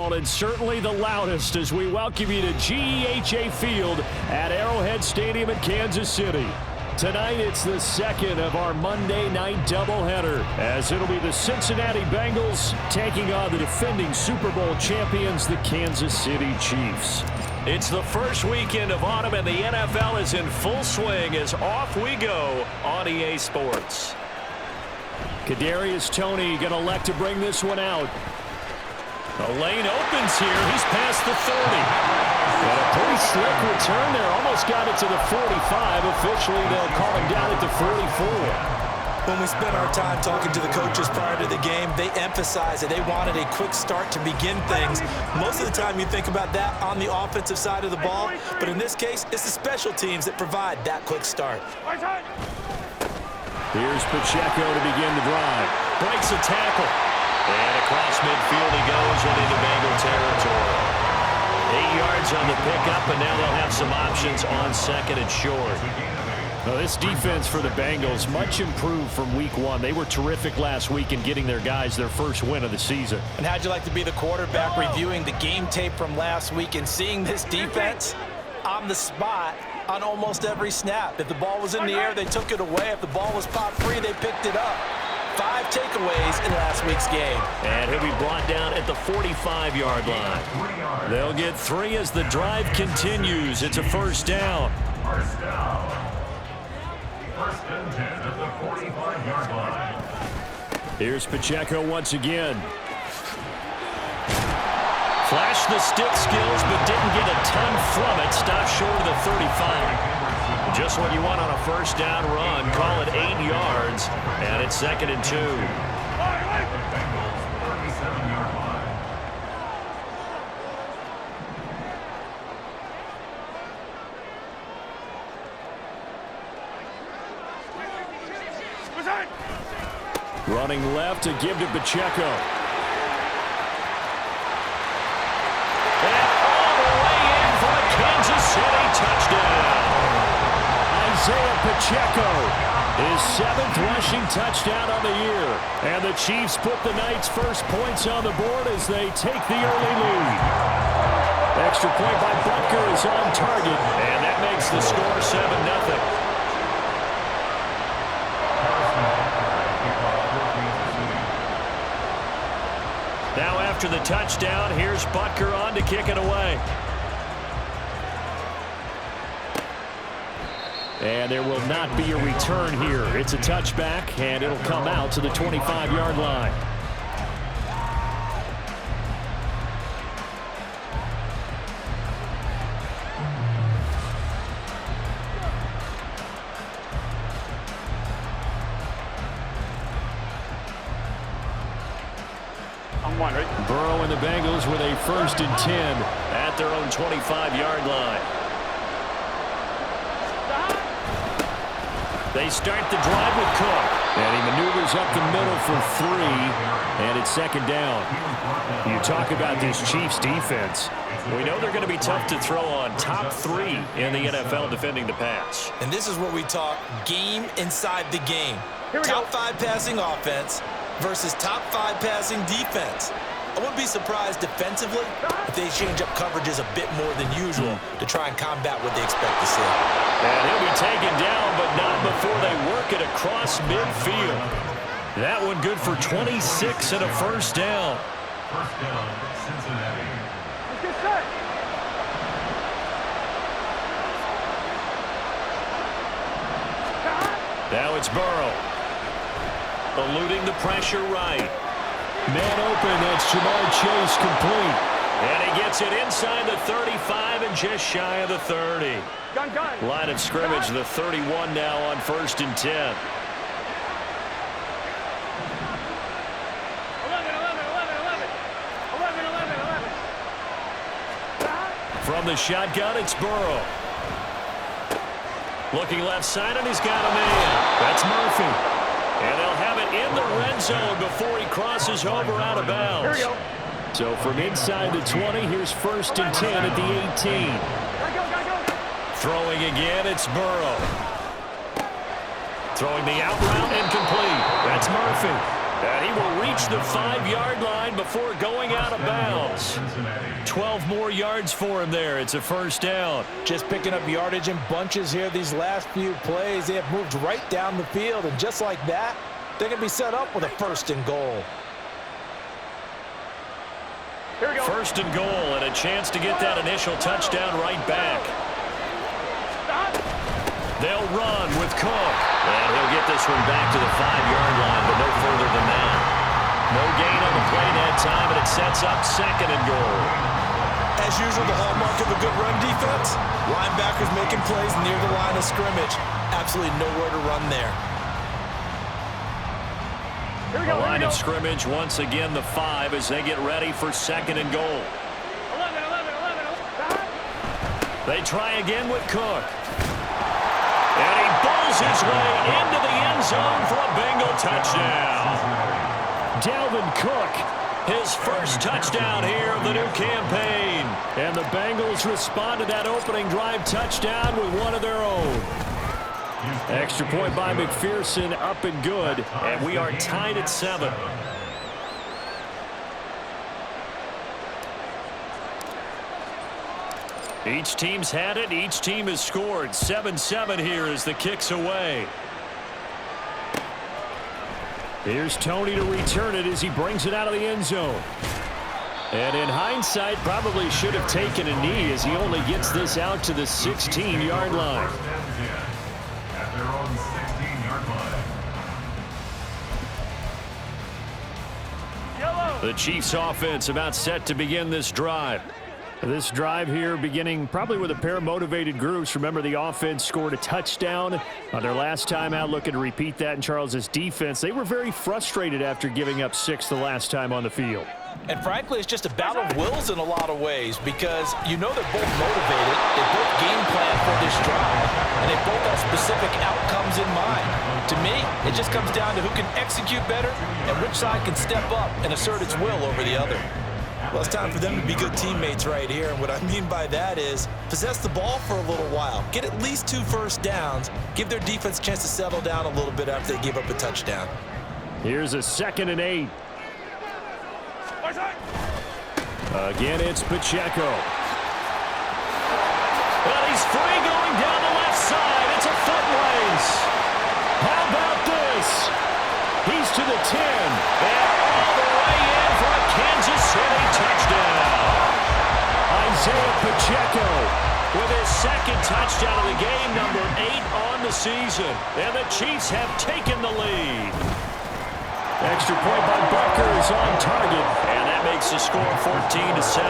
And certainly the loudest as we welcome you to GEHA Field at Arrowhead Stadium in Kansas City. Tonight it's the second of our Monday night doubleheader, as it'll be the Cincinnati Bengals taking on the defending Super Bowl champions, the Kansas City Chiefs. It's the first weekend of autumn and the NFL is in full swing as off we go on EA Sports. Kadarius Toney going to elect to bring this one out. The lane opens here. He's past the 30. And a pretty slick return there. Almost got it to the 45. Officially, they'll call him down at the 44. When we spent our time talking to the coaches prior to the game, they emphasized that they wanted a quick start to begin things. Most of the time you think about that on the offensive side of the ball, but in this case, it's the special teams that provide that quick start. Here's Pacheco to begin the drive. Breaks a tackle. And across midfield he goes and into Bengal territory. 8 yards on the pickup, and now they'll have some options on second and short. Well, this defense for the Bengals, much improved from week one. They were terrific last week in getting their guys their first win of the season. And how'd you like to be the quarterback reviewing the game tape from last week and seeing this defense on the spot on almost every snap? If the ball was in the air, they took it away. If the ball was popped free, they picked it up. 5 takeaways in last week's game. And he'll be brought down at the 45-yard line. They'll get 3 as the drive continues. It's a first down. First down. First and 10 at the 45-yard line. Here's Pacheco once again. Flashed the stick skills, but didn't get a ton from it. Stopped short of the 35. Just what you want on a first down run. Call it 8 yards, and it's second and 2. Running left to give to Pacheco. And all the way in for a Kansas City touchdown. Isaiah Pacheco, his 7th rushing touchdown on the year. And the Chiefs put the night's first points on the board as they take the early lead. Extra point by Butker is on target, and that makes the score 7-0. Now after the touchdown, here's Butker on to kick it away. And there will not be a return here. It's a touchback, and it'll come out to the 25-yard line. Burrow and the Bengals with a 1st and 10 at their own 25-yard line. They start the drive with Cook. And he maneuvers up the middle for 3. And it's second down. You talk about this Chiefs defense. We know they're going to be tough to throw on. Top 3 in the NFL defending the pass. And this is what we talk game inside the game. Top 5 passing offense versus top 5 passing defense. I wouldn't be surprised defensively if they change up coverages a bit more than usual to try and combat what they expect to see. And he'll be taken down, but not before they work it across midfield. That one good for 26 and a first down. First down, Cincinnati. Let's get set. Now it's Burrow. Eluding the pressure right. Man open, that's Jamar Chase complete. And he gets it inside the 35 and just shy of the 30. Gun. Line of scrimmage, the 31 now on 1st and 10. 11. From the shotgun, it's Burrow. Looking left side, and he's got a man. That's Murphy. And they'll have it in the red zone before he crosses over out of bounds. Here we go. So from inside the 20, here's 1st and 10 at the 18. Go. Throwing again, it's Burrow. Throwing the out route, incomplete. That's Murphy. And he will reach the 5-yard line before going out of bounds. 12 more yards for him there. It's a first down. Just picking up yardage in bunches here these last few plays. They have moved right down the field, and just like that, they're going to be set up with a 1st and goal. Here we go. 1st and goal, and a chance to get that initial touchdown right back. Stop. They'll run with Cook. And he'll get this one back to the 5-yard line, but no further than that. No gain on the play that time, and it sets up 2nd and goal. As usual, the hallmark of a good run defense, linebackers making plays near the line of scrimmage. Absolutely nowhere to run there. Here we The go. line of scrimmage once again the 5 as they get ready for 2nd and goal. 11. Stop. They try again with Cook. And he bowls his way into the end zone for a Bengal touchdown. Dalvin Cook, his first touchdown here of the new campaign. And the Bengals respond to that opening drive touchdown with one of their own. Extra point by McPherson, up and good. And we are tied at 7. Each team's had it. Each team has scored. 7-7 here as the kick's away. Here's Tony to return it as he brings it out of the end zone. And in hindsight, probably should have taken a knee as he only gets this out to the 16-yard line. First and 10 at their own 16-yard line. Yellow. The Chiefs offense about set to begin this drive. This drive here beginning probably with a pair of motivated groups. Remember, the offense scored a touchdown on their last time out, looking to repeat that in Charles's defense. They were very frustrated after giving up 6 the last time on the field. And frankly, it's just a battle of wills in a lot of ways because you know they're both motivated, they both game plan for this drive, and they both have specific outcomes in mind. To me, it just comes down to who can execute better and which side can step up and assert its will over the other. Well, it's time for them to be good teammates right here, and what I mean by that is possess the ball for a little while, get at least 2 first downs, give their defense a chance to settle down a little bit after they give up a touchdown. Here's a 2nd and 8. Again, it's Pacheco. Well, he's free going down the left side. It's a foot race. How about this? He's to the 10. And all the way in for a Kansas City touchdown. Isaiah Pacheco with his 2nd touchdown of the game, number 8 on the season. And the Chiefs have taken the lead. Extra point by Butker is on target, and that makes the score 14-7.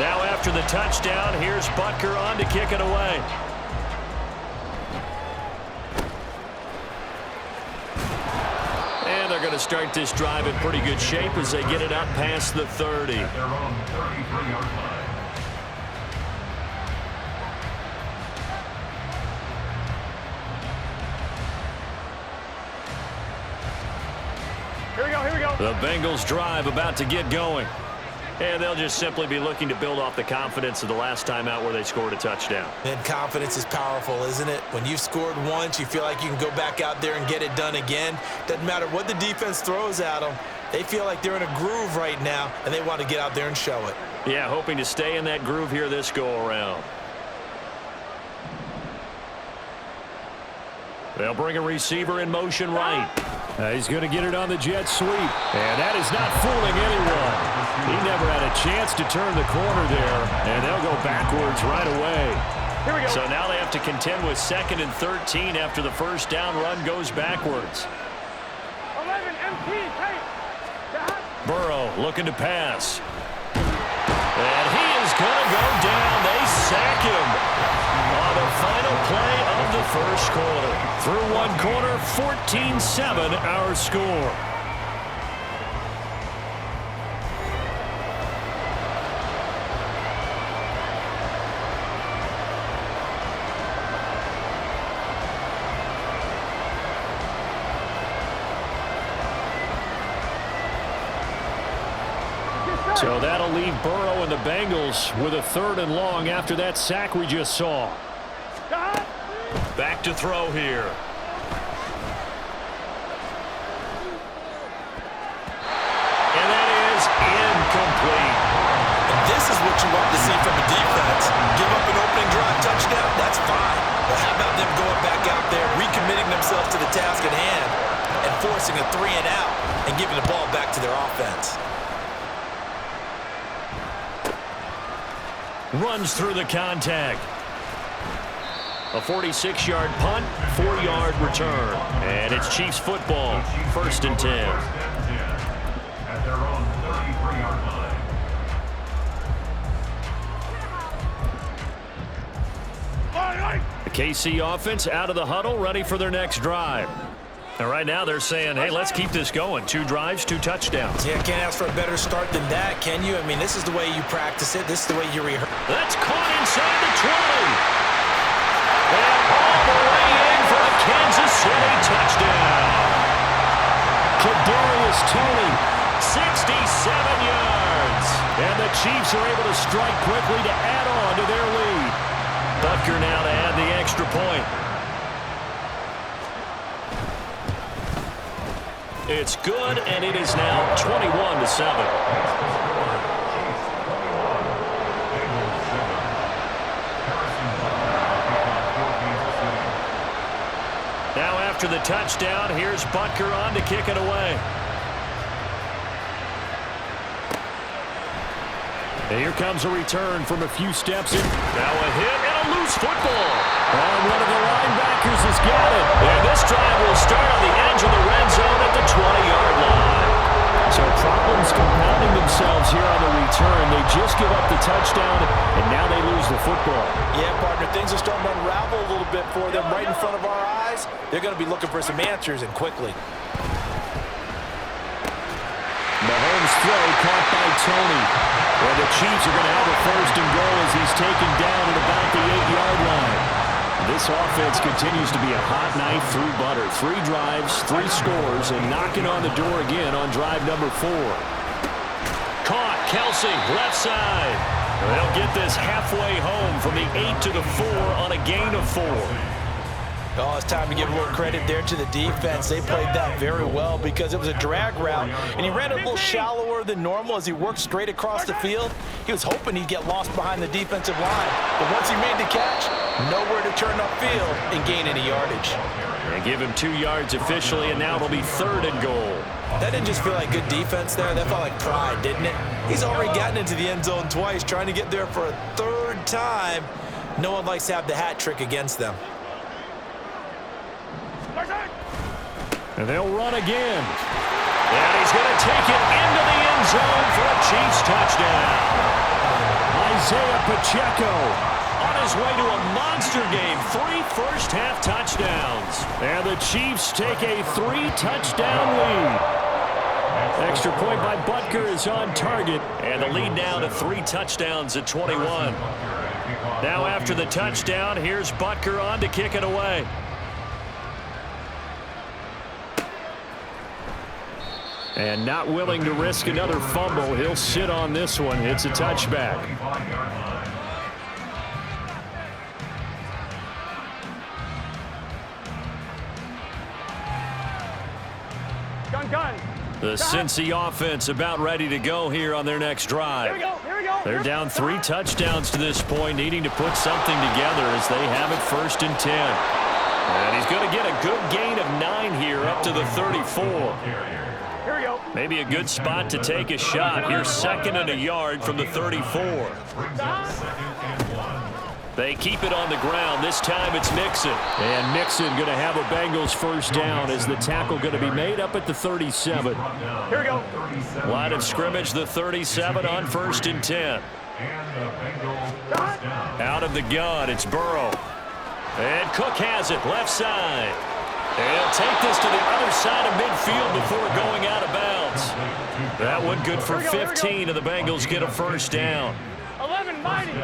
Now after the touchdown, here's Butker on to kick it away. And they're going to start this drive in pretty good shape as they get it up past the 30. At their own 33-yard line. Here we go. The Bengals drive about to get going. And they'll just simply be looking to build off the confidence of the last time out where they scored a touchdown. And confidence is powerful, isn't it? When you've scored once, you feel like you can go back out there and get it done again. Doesn't matter what the defense throws at them. They feel like they're in a groove right now, and they want to get out there and show it. Yeah, hoping to stay in that groove here this go-around. They'll bring a receiver in motion right. He's going to get it on the jet sweep. And that is not fooling anyone. He never had a chance to turn the corner there. And they'll go backwards right away. Here we go. So now they have to contend with 2nd and 13 after the first down run goes backwards. 11, MT, tight. Stop. Burrow looking to pass. And he is going to go down. They sack him on the final play of the first quarter. Through one quarter, 14-7 our score. So that'll leave Burrow and the Bengals with a 3rd and long after that sack we just saw. Back to throw here. And that is incomplete. And this is what you want to see from a defense. Give up an opening drive touchdown, that's fine. But how about them going back out there, recommitting themselves to the task at hand, and forcing a 3 and out, and giving the ball back to their offense. Runs through the contact. A 46-yard punt, 4-yard return. And it's Chiefs football, 1st and 10. At their own 33-yard line. The KC offense out of the huddle, ready for their next drive. And right now they're saying, hey, let's keep this going. 2 drives, 2 touchdowns. Yeah, can't ask for a better start than that, can you? I mean, this is the way you practice it. This is the way you rehearse. That's caught inside the 20. And all the way in for a Kansas City touchdown. Kadarius Toney, 67 yards. And the Chiefs are able to strike quickly to add on to their lead. Butker now to add the extra point. It's good, and it is now 21-7. Now after the touchdown, here's Butker on to kick it away. And here comes a return from a few steps in. Now a hit and a loose football. And one of the linebackers has got it. And this drive will start on the edge of the red zone at the 20-yard line. So problems compounding themselves here on the return. They just give up the touchdown, and now they lose the football. Yeah, partner, things are starting to unravel a little bit for them right in front of our eyes. They're going to be looking for some answers, and quickly. Mahomes' throw caught by Toney. And the Chiefs are going to have a 1st and goal as he's taken down at about the 8-yard line. This offense continues to be a hot knife through butter. 3 drives, 3 scores, and knocking on the door again on drive number 4. Caught, Kelsey, left side. They'll get this halfway home from the 8 to the 4 on a gain of 4. Oh, it's time to give a little credit there to the defense. They played that very well because it was a drag route, and he ran a little shallower than normal as he worked straight across the field. He was hoping he'd get lost behind the defensive line, but once he made the catch, nowhere to turn upfield and gain any yardage. They give him 2 yards officially, and now it'll be 3rd and goal. That didn't just feel like good defense there. That felt like pride, didn't it? He's already gotten into the end zone twice, trying to get there for a 3rd time. No one likes to have the hat trick against them. And they'll run again. And he's going to take it into the end zone for a Chiefs touchdown. Isaiah Pacheco on his way to a monster game. 3 first-half touchdowns. And the Chiefs take a 3-touchdown lead. Extra point by Butker is on target. And the lead now to 3 touchdowns at 21. Now after the touchdown, here's Butker on to kick it away. And not willing to risk another fumble. He'll sit on this one. It's a touchback. Gun. The Cincy offense about ready to go here on their next drive. Here we go. They're down 3 touchdowns to this point, needing to put something together as they have it 1st and 10. And he's going to get a good gain of 9 here up to the 34. Here we go. Maybe a good spot to take a shot. Here's 2nd and a yard from the 34. They keep it on the ground. This time it's Mixon. And Mixon going to have a Bengals 1st down as the tackle going to be made up at the 37. Here we go. Line of scrimmage, the 37 on 1st and 10. Out of the gun, it's Burrow. And Cook has it, left side. And he'll take this to the other side of midfield before going out of bounds. That one good for 15, and the Bengals get a 1st down. 11 mighty.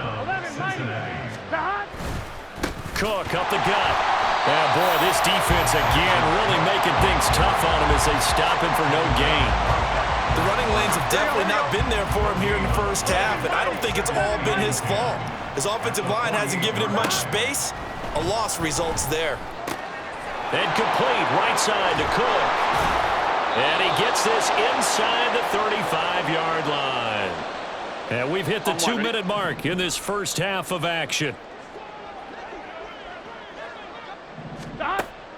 Cook up the gut. And boy, this defense again really making things tough on him as they stop him for no gain. The running lanes have definitely not been there for him here in the first half, and I don't think it's all been his fault. His offensive line hasn't given him much space. A loss results there. And complete right side to Cook. And he gets this inside the 35-yard line. And we've hit the 2-minute mark in this first half of action.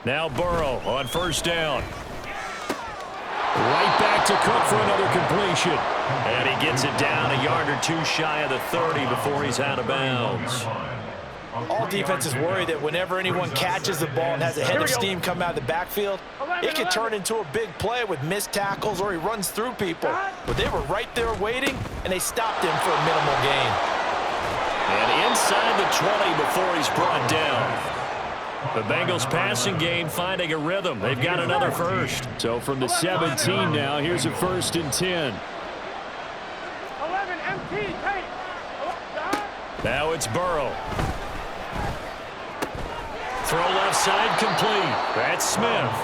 Now Burrow on first down. Right back to Cook for another completion. And he gets it down a yard or two shy of the 30 before he's out of bounds. All defenses worry that whenever anyone catches the ball and has a head of steam come out of the backfield, it can turn into a big play with missed tackles or he runs through people. But they were right there waiting, and they stopped him for a minimal gain. And inside the 20 before he's brought down. The Bengals passing game finding a rhythm. They've got another first. So from the 17 now, here's a 1st and 10. 11 MT, tape. Now it's Burrow. Throw left side complete. That's Smith.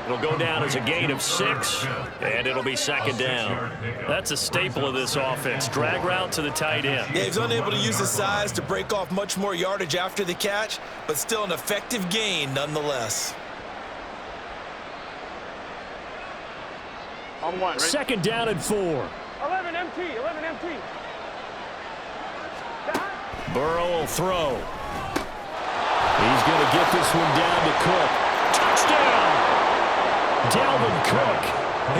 It'll go down as a gain of 6, and it'll be 2nd down. That's a staple of this offense. Drag route to the tight end. Yeah, he's unable to use his size to break off much more yardage after the catch, but still an effective gain nonetheless. On one, ready? 2nd down and 4. 11 MT, 11 MT. Burrow will throw. He's going to get this one down to Cook. Touchdown! Dalvin Cook.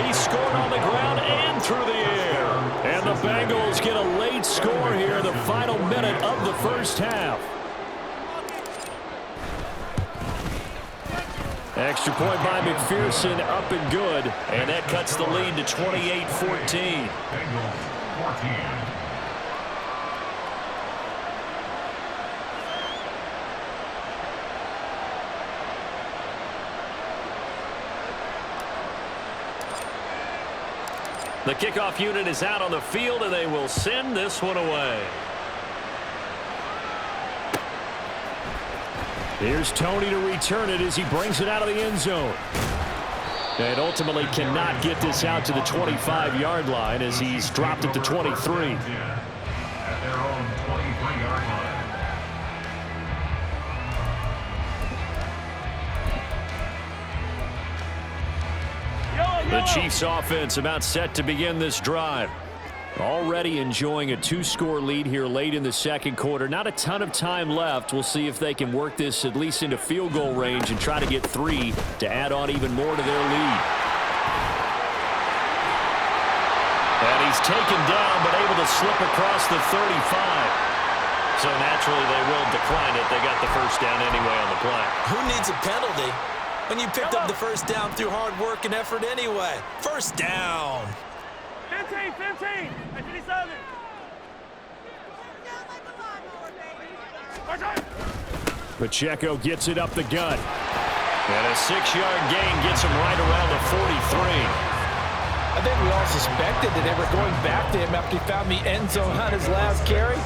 He scored on the ground and through the air. And the Bengals get a late score here in the final minute of the first half. Extra point by McPherson, up and good. And that cuts the lead to 28-14. Bengals 14. The kickoff unit is out on the field, and they will send this one away. Here's Tony to return it as he brings it out of the end zone. And ultimately cannot get this out to the 25-yard line as he's dropped at the 23. At their own 23-yard line. The Chiefs offense about set to begin this drive. Already enjoying a 2-score lead here late in the second quarter. Not a ton of time left. We'll see if they can work this at least into field goal range and try to get 3 to add on even more to their lead. And he's taken down but able to slip across the 35. So naturally they will decline it. They got the first down anyway on the play. Who needs a penalty when you picked up the first down through hard work and effort anyway? First down. 15, 15, 57. Pacheco gets it up the gut. And a 6-yard gain gets him right around the 43. I think we all suspected that they were going back to him after he found the end zone on his last carry,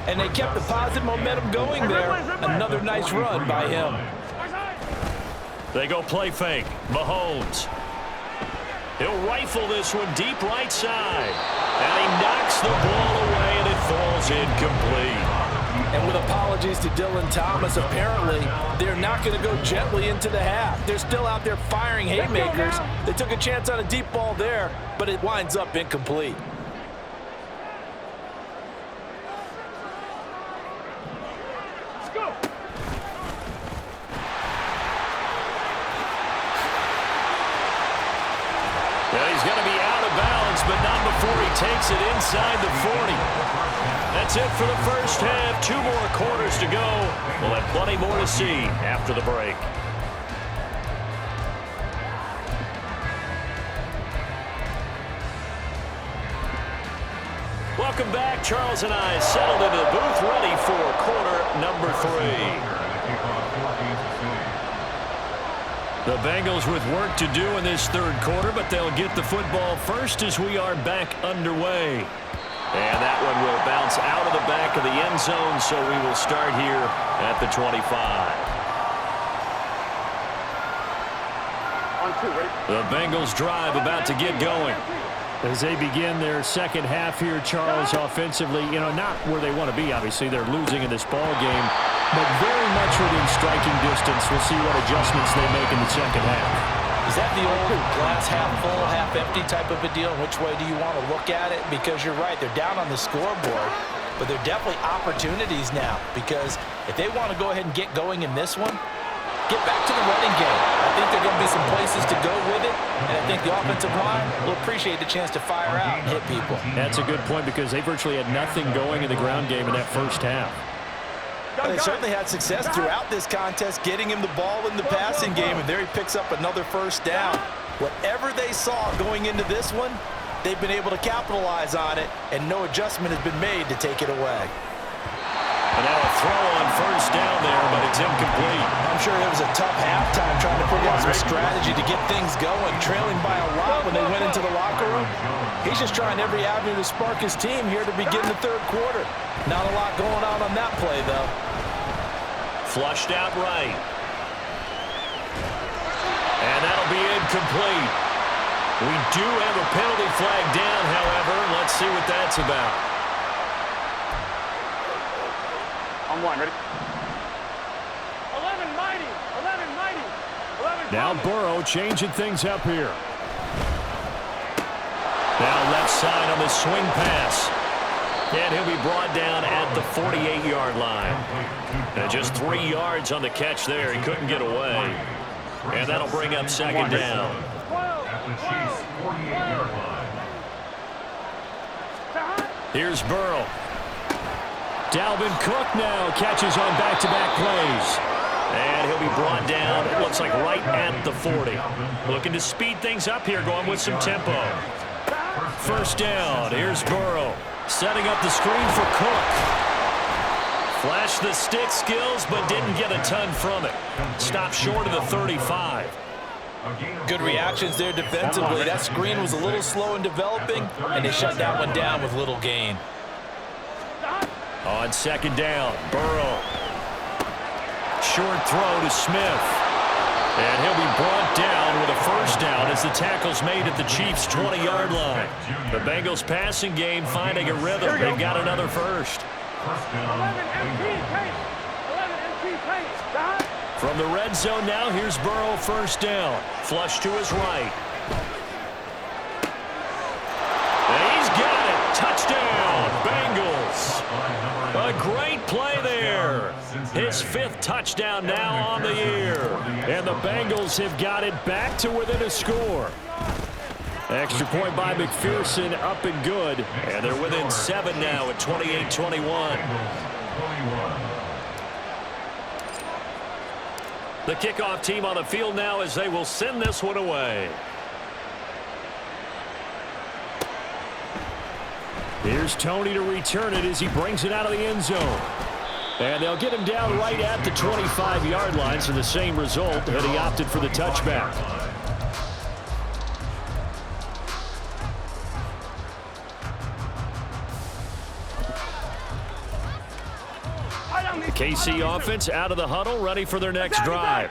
and they kept the positive momentum going there. Another nice run by him. They go play fake. Mahomes. He'll rifle this one deep right side. And he knocks the ball away, and it falls incomplete. And with apologies to Dylan Thomas, apparently they're not going to go gently into the half. They're still out there firing haymakers. They took a chance on a deep ball there, but it winds up incomplete. Let's go. Well, he's going to be out of bounds, but not before he takes it inside the 40. That's it for the first half. 2 more quarters to go. We'll have plenty more to see after the break. Welcome back. Charles and I settled into the booth, ready for quarter number 3. The Bengals with work to do in this third quarter, but they'll get the football first as we are back underway. And that one will bounce out of the back of the end zone, so we will start here at the 25. On 2, ready? The Bengals drive about to get going. As they begin their second half here, Charles, offensively, not where they want to be. Obviously, they're losing in this ball game, but very much within striking distance. We'll see what adjustments they make in the second half. Is that the old glass half full, half empty type of a deal? Which way do you want to look at it? Because you're right, they're down on the scoreboard, but they're definitely opportunities now, because if they want to go ahead and get going in this one, get back to the running game. I think there are going to be some places to go with it, and I think the offensive line will appreciate the chance to fire out and hit people. That's a good point, because they virtually had nothing going in the ground game in that first half. Well, they certainly had success throughout this contest, getting him the ball in the passing game, and there he picks up another first down. Whatever they saw going into this one, they've been able to capitalize on it, and no adjustment has been made to take it away. And now a throw on first down there, but it's incomplete. I'm sure it was a tough halftime trying to figure out some strategy to get things going, trailing by a lot when they went into the locker room. He's just trying every avenue to spark his team here to begin the third quarter. Not a lot going on that play, though. Flushed out right. And that'll be incomplete. We do have a penalty flag down, however. Let's see what that's about. On one, ready? 11 mighty, 11 mighty, 11 Now Burrow changing things up here. Now left side on the swing pass. And he'll be brought down at the 48-yard line. And just 3 yards on the catch there. He couldn't get away. And that'll bring up second down. At the Chiefs' 48-yard line. Here's Burrow. Dalvin Cook now catches on back-to-back plays. And he'll be brought down, it looks like, right at the 40. Looking to speed things up here, going with some tempo. First down, here's Burrow. Setting up the screen for Cook. Flashed the stick skills, but didn't get a ton from it. Stopped short of the 35. Good reactions there defensively. That screen was a little slow in developing, and they shut that one down with little gain. On second down, Burrow. Short throw to Smith. And he'll be brought down with a first down as the tackle's made at the Chiefs' 20-yard line. The Bengals passing game finding a rhythm. They've got another first. 11 MT paint, 11 MT paint. From the red zone now, here's Burrow first down. Flush to his right. And he's got it. Touchdown, Bengals. A great play there. His 5th touchdown now on the year. And the Bengals have got it back to within a score. Extra point by McPherson, up and good. And they're within 7 now at 28-21. The kickoff team on the field now as they will send this one away. Here's Tony to return it as he brings it out of the end zone. And they'll get him down right at the 25-yard line, so the same result, and he opted for the touchback. KC offense out of the huddle, ready for their next drive.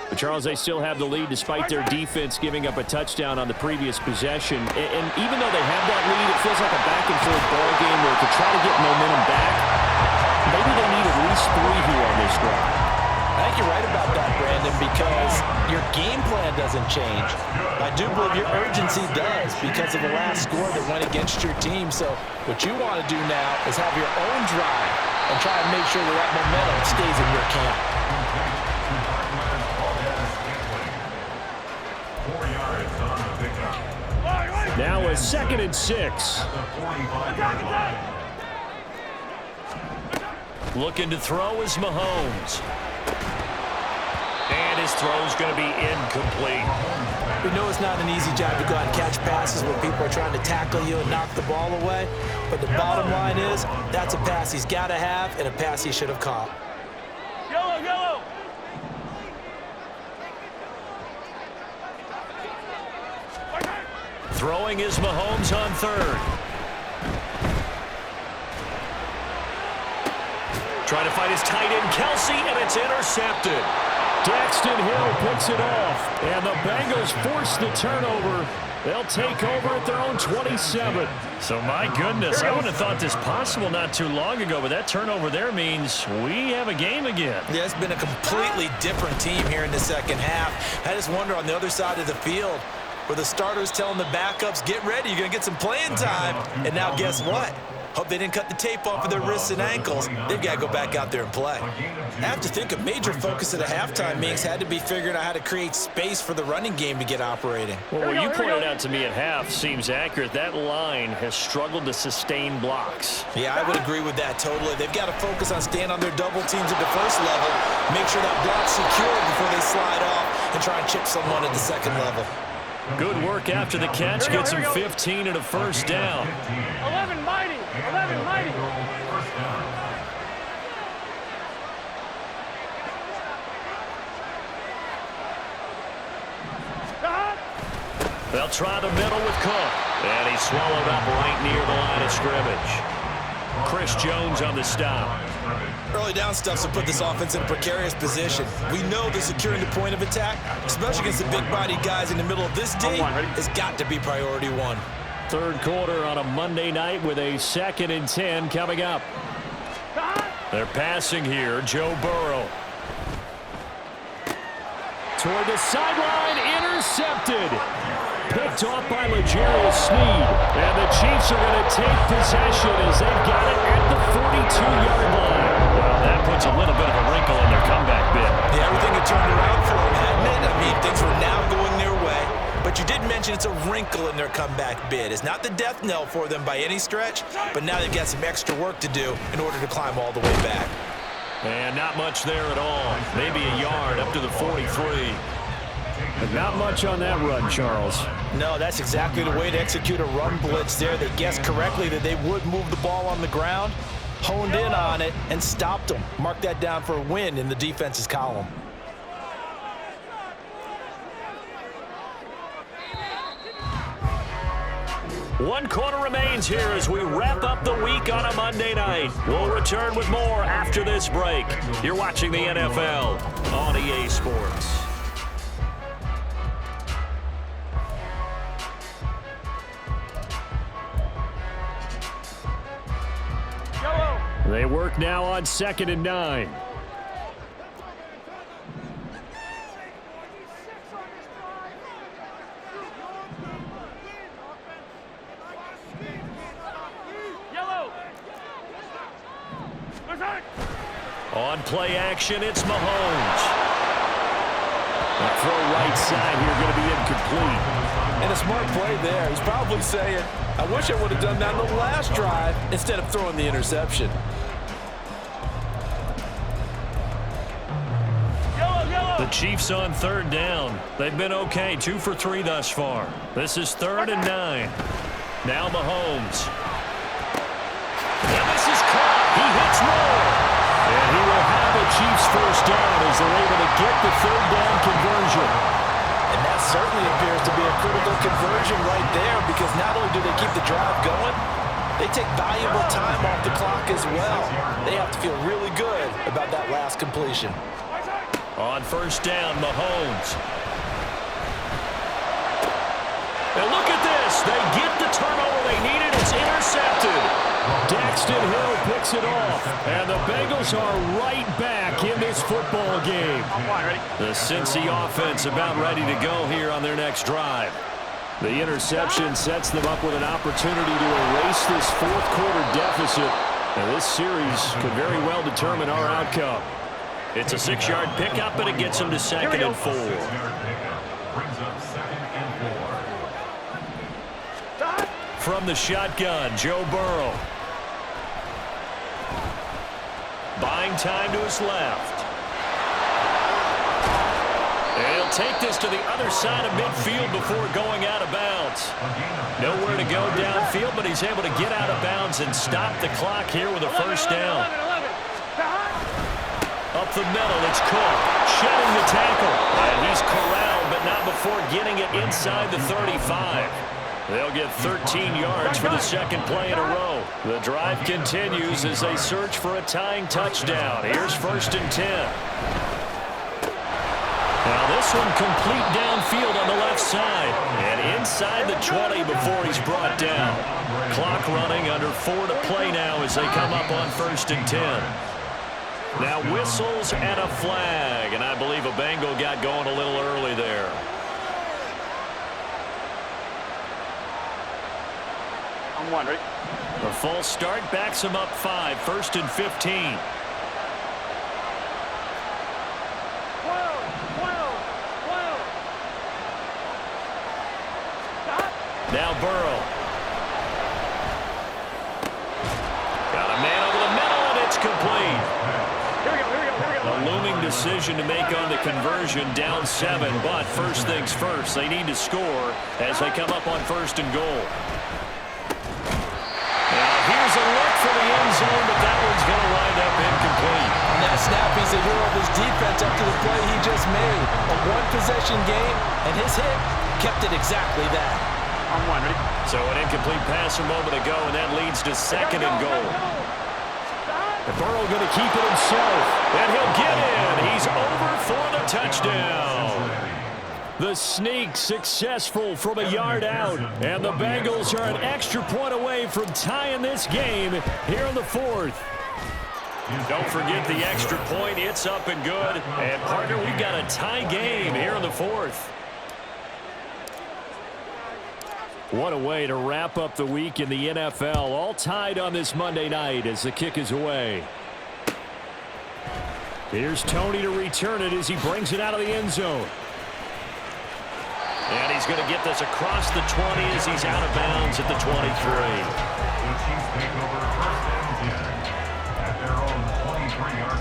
But Charles, they still have the lead despite their defense giving up a touchdown on the previous possession. And even though they have that lead, it feels like a back-and-forth ball game where to try to get momentum back, maybe they need at least 3 here on this drive. I think you're right about that, Brandon, because your game plan doesn't change. I do believe your urgency does because of the last score that went against your team. So what you want to do now is have your own drive and try and make sure that momentum stays in your camp. Now a 2nd and 6. Looking to throw is Mahomes. And his throw's going to be incomplete. We know it's not an easy job to go out and catch passes when people are trying to tackle you and knock the ball away. But the bottom line is, that's a pass he's got to have and a pass he should have caught. Yellow, yellow. Throwing is Mahomes on 3rd. Trying to find his tight end, Kelsey, and it's intercepted. Daxton Hill picks it off, and the Bengals force the turnover They'll take over at their own 27. So, my goodness, I wouldn't have thought this possible not too long ago, but that turnover there means we have a game again. Yeah, it's been a completely different team here in the second half. I just wonder on the other side of the field where the starters telling the backups, get ready, you're going to get some playing time. And now guess what? Hope they didn't cut the tape off of their wrists and ankles. They've got to go back out there and play. I have to think a major focus at the halftime meetings had to be figuring out how to create space for the running game to get operating. Well, what you pointed out to me at half seems accurate. That line has struggled to sustain blocks. Yeah, I would agree with that totally. They've got to focus on staying on their double teams at the first level, make sure that block's secure before they slide off and try and chip someone at the second level. Good work after the catch. Gets him 15 and a first down. 11 mighty. 11 mighty. They'll try the middle with Cook. And he's swallowed up right near the line of scrimmage. Chris Jones on the stop. Early down stuff to put this offense in a precarious position. We know that securing the point of attack, especially against the big-bodied guys in the middle of this D, has got to be priority one. Third quarter on a Monday night with a 2nd and 10 coming up. They're passing here. Joe Burrow. Toward the sideline, intercepted. Picked off by L'Jarius Sneed. And the Chiefs are going to take possession as they've got it at the 42-yard line. Well, that puts a little bit of a wrinkle in their comeback bid. Yeah, everything had turned around for them, hadn't it? I mean, things were now going their way. But you did mention it's a wrinkle in their comeback bid. It's not the death knell for them by any stretch, but now they've got some extra work to do in order to climb all the way back. And not much there at all. Maybe a yard up to the 43. But not much on that run, Charles. No, that's exactly the way to execute a run blitz there. They guessed correctly that they would move the ball on the ground, honed in on it, and stopped them. Mark that down for a win in the defense's column. One quarter remains here as we wrap up the week on a Monday night. We'll return with more after this break. You're watching the NFL on EA Sports. They work now on 2nd and 9. On play action, it's Mahomes. The throw right side here going to be incomplete. And a smart play there. He's probably saying, I wish I would have done that on the last drive instead of throwing the interception. The Chiefs on 3rd down. They've been okay, 2 for 3 thus far. This is 3rd and 9. Now Mahomes. And this is caught. He hits more. And he will have the Chiefs first down as they're able to get the 3rd down conversion. And that certainly appears to be a critical conversion right there, because not only do they keep the drive going, they take valuable time off the clock as well. They have to feel really good about that last completion. On 1st down, Mahomes. And look at this. They get the turnover they needed. It's intercepted. Daxton Hill picks it off. And the Bengals are right back in this football game. The Cincy offense about ready to go here on their next drive. The interception sets them up with an opportunity to erase this 4th quarter deficit. And this series could very well determine our outcome. It's a 6-yard pickup, but it gets them to 2nd and 4. From the shotgun, Joe Burrow. Buying time to his left. And he'll take this to the other side of midfield before going out of bounds. Nowhere to go downfield, but he's able to get out of bounds and stop the clock here with a first down. Up the middle, it's Cook, shedding the tackle. And he's corralled, but not before getting it inside the 35. They'll get 13 yards for the 2nd play in a row. The drive continues as they search for a tying touchdown. Here's 1st and 10. Now This one complete downfield on the left side. And inside the 20 before he's brought down. Clock running, under 4 to play now as they come up on 1st and 10. Now whistles and a flag. And I believe a Bengal got going a little early there. I'm wondering. The false start backs him up 5, 1st and 15. 12. Stop. Now Burrow. Got a man over the middle, and it's complete. Here we go. A looming decision to make on the conversion, down 7. But first things first, they need to score as they come up on 1st and goal. Now here's a look for the end zone, but that one's going to wind up incomplete. On that snap, he's a hero of his defense up to the play he just made. A one-possession game, and his hit kept it exactly that. I'm wondering. So an incomplete pass a moment ago, and that leads to 2nd and goal. And Burrow going to keep it himself, and he'll get in. He's over for the touchdown. The sneak successful from a yard out, and the Bengals are an extra point away from tying this game here in the 4th. Don't forget the extra point. It's up and good. And, partner, we've got a tie game here in the 4th. What a way to wrap up the week in the NFL. All tied on this Monday night as the kick is away. Here's Tony to return it as he brings it out of the end zone. And he's going to get this across the 20 as he's out of bounds at the 23. The Chiefs take over 1st and 10 at their own 23-yard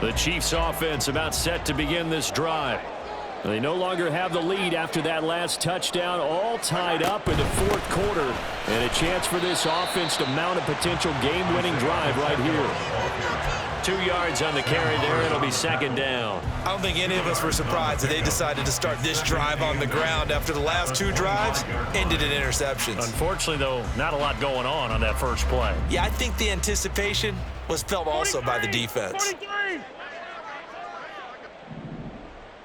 line. The Chiefs offense about set to begin this drive. They no longer have the lead after that last touchdown, all tied up in the 4th quarter. And a chance for this offense to mount a potential game-winning drive right here. 2 yards on the carry there. It'll be 2nd down. I don't think any of us were surprised that they decided to start this drive on the ground after the last 2 drives ended in interceptions. Unfortunately, though, not a lot going on that first play. Yeah, I think the anticipation was felt also by the defense. 43.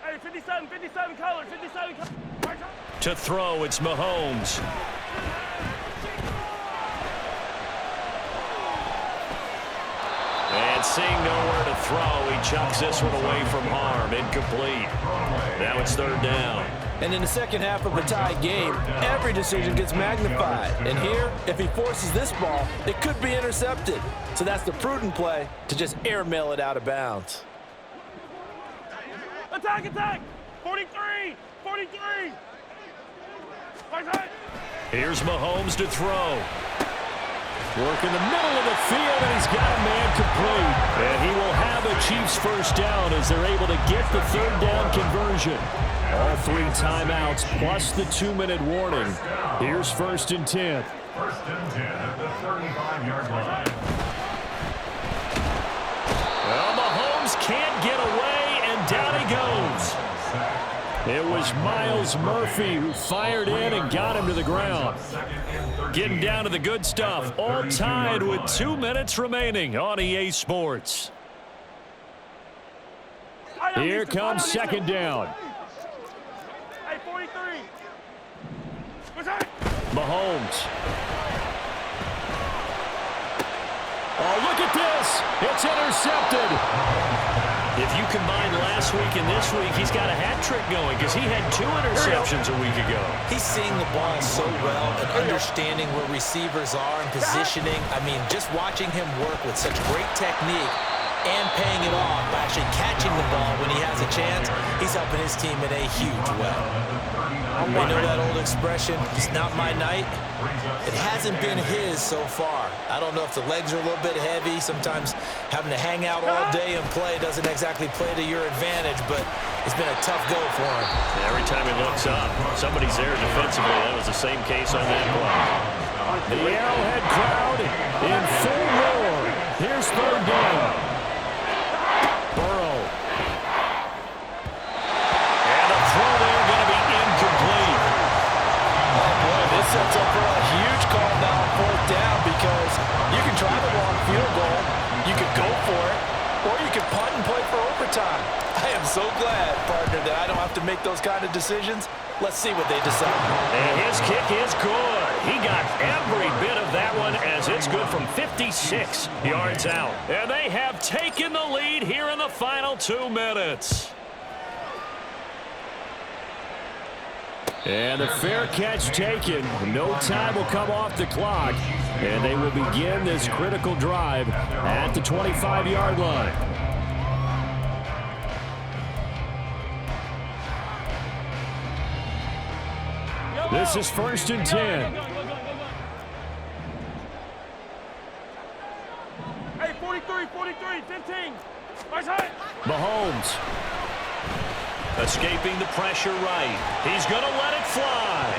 Hey, 57 color. To throw, it's Mahomes. And seeing nowhere to throw, he chucks this one away from harm. Incomplete. Now it's 3rd down. And in the second half of a tied game, every decision gets magnified. And here, if he forces this ball, it could be intercepted. So that's the prudent play to just airmail it out of bounds. Attack. 43. Here's Mahomes to throw. Work in the middle of the field, and he's got a man complete. And he will have a Chiefs first down as they're able to get the 3rd down conversion. All 3 timeouts plus the 2-minute warning. Here's 1st and 10. 1st and 10 at the 35-yard line. Well, Mahomes can't get away, and down he goes. It was Miles Murphy who fired in and got him to the ground. Getting down to the good stuff. All tied with 2 minutes remaining on EA Sports. Here comes 2nd down. Hey, 43. Mahomes. Oh, look at this. It's intercepted. If you combine last week and this week, he's got a hat trick going because he had 2 interceptions a week ago. He's seeing the ball so well and understanding where receivers are and positioning. I mean, just watching him work with such great technique and paying it off by actually catching the ball when he has a chance, he's helping his team in a huge way. You know that old expression, it's not my night? It hasn't been his so far. I don't know if the legs are a little bit heavy. Sometimes having to hang out all day and play doesn't exactly play to your advantage, but it's been a tough go for him. Every time he looks up, somebody's there defensively. That was the same case on that play. The Arrowhead crowd in full roar. Here's 3rd down. Burrow. And a throw there going to be incomplete. Oh, boy, this sets up for a huge call now on 4th down because you can try the long field goal, you could go for it, or or you can punt and play for overtime. I am so glad, partner, that I don't have to make those kind of decisions. Let's see what they decide. And his kick is good. He got every bit of that one as it's good from 56 yards out. And they have taken the lead here in the final 2 minutes. And a fair catch taken. No time will come off the clock. And they will begin this critical drive at the 25-yard line. This is 1st and 10. Hey, 43, 15. Mahomes. Escaping the pressure right. He's going to let it fly.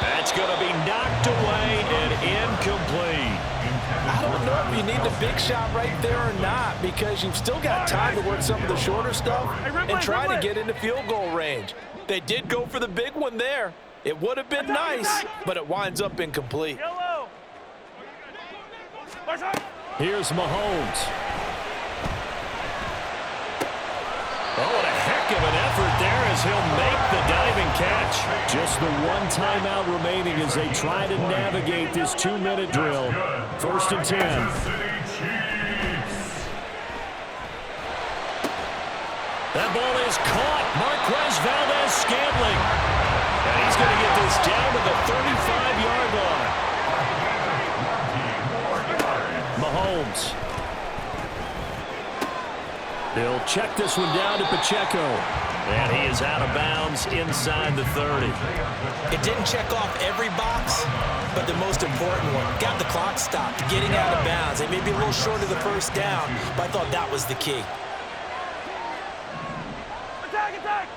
That's going to be knocked away and incomplete. I don't know if you need the big shot right there or not, because you've still got time to work some of the shorter stuff and try to get into field goal range. They did go for the big one there. It would have been nice, but it winds up incomplete. Here's Mahomes. Oh, what a heck of an effort there as he'll make the diving catch. Just the one timeout remaining as they try to navigate this 2-minute drill. 1st and 10. That ball is caught. Marquez Valdez-Scantling. And he's going to get this down to the 35-yard line. Mahomes. He'll check this one down to Pacheco. And he is out of bounds inside the 30. It didn't check off every box, but the most important one. Got the clock stopped, getting out of bounds. They may be a little short of the first down, but I thought that was the key. Attack!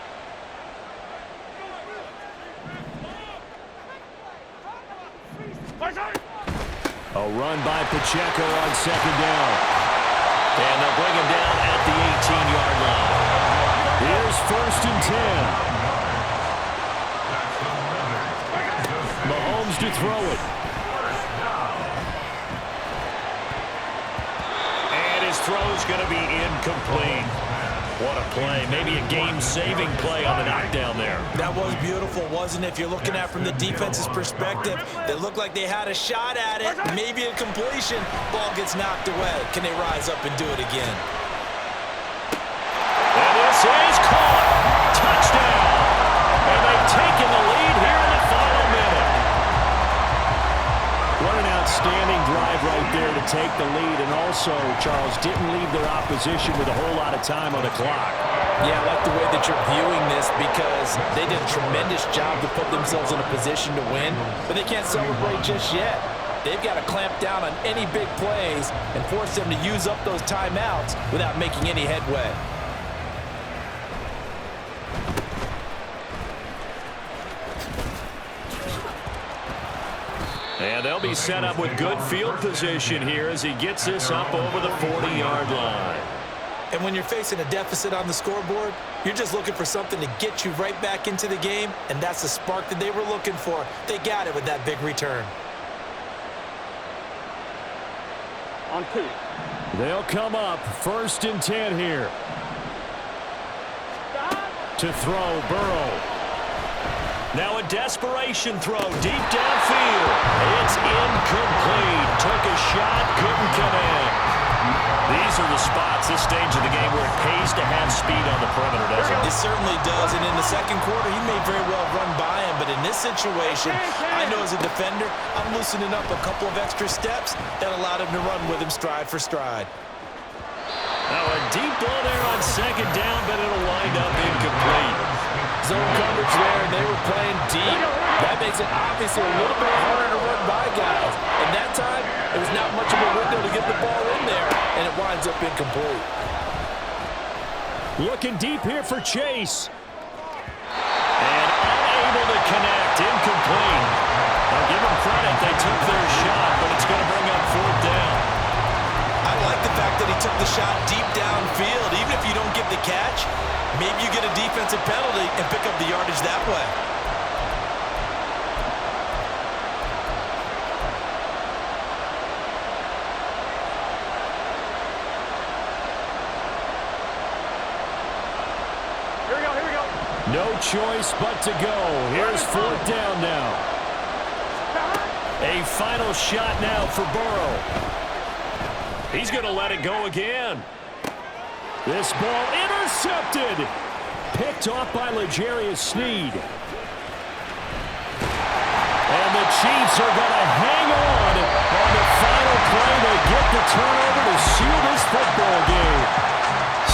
A run by Pacheco on 2nd down. And they'll bring him down at the 18-yard line. Here's 1st and 10. Mahomes to throw it. And his throw's going to be incomplete. What a play. Maybe a game-saving play on the knockdown there. That was beautiful, wasn't it? If you're looking at it from the defense's perspective, they looked like they had a shot at it. Maybe a completion. Ball gets knocked away. Can they rise up and do it again? And this is caught. Touchdown. And they've taken the lead here in the final minute. What an outstanding drive right there to take the lead. And also, Charles, didn't leave their opposition with a whole lot of time on the clock. Yeah, I like the way that you're viewing this, because they did a tremendous job to put themselves in a position to win, but they can't celebrate just yet. They've got to clamp down on any big plays and force them to use up those timeouts without making any headway. And they'll be set up with good field position here as he gets this up over the 40-yard line. And when you're facing a deficit on the scoreboard, you're just looking for something to get you right back into the game, and that's the spark that they were looking for. They got it with that big return. On 2. They'll come up 1st and 10 here. To throw, Burrow. Now a desperation throw deep downfield. It's incomplete. Took a shot, couldn't connect. These are the spots, this stage of the game, where it pays to have speed on the perimeter, doesn't it? It certainly does, and in the second quarter, he may very well run by him, but in this situation, I know as a defender, I'm loosening up a couple of extra steps that allowed him to run with him stride for stride. Now a deep ball there on 2nd down, but it'll wind up incomplete. Zone coverage there, and they were playing deep. That makes it obviously a little bit harder to run by guys. And that time, there was not much of a window to get the ball in there, and it winds up incomplete. Looking deep here for Chase. And unable to connect, incomplete. I'll give them credit, they took their shot, but it's going to bring up 4th down. I like the fact that he took the shot deep downfield. Even if you don't get the catch, maybe you get a defensive penalty and pick up the yardage that way. No choice but to go. Here's fourth down now. A final shot now for Burrow. He's going to let it go again. This ball intercepted. Picked off by L'Jarius Sneed. And the Chiefs are going to hang on the final play. They get the turnover to seal this football game.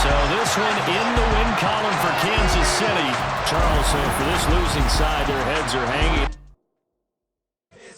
So this one in the win column for Kansas City. Charles, so for this losing side, their heads are hanging.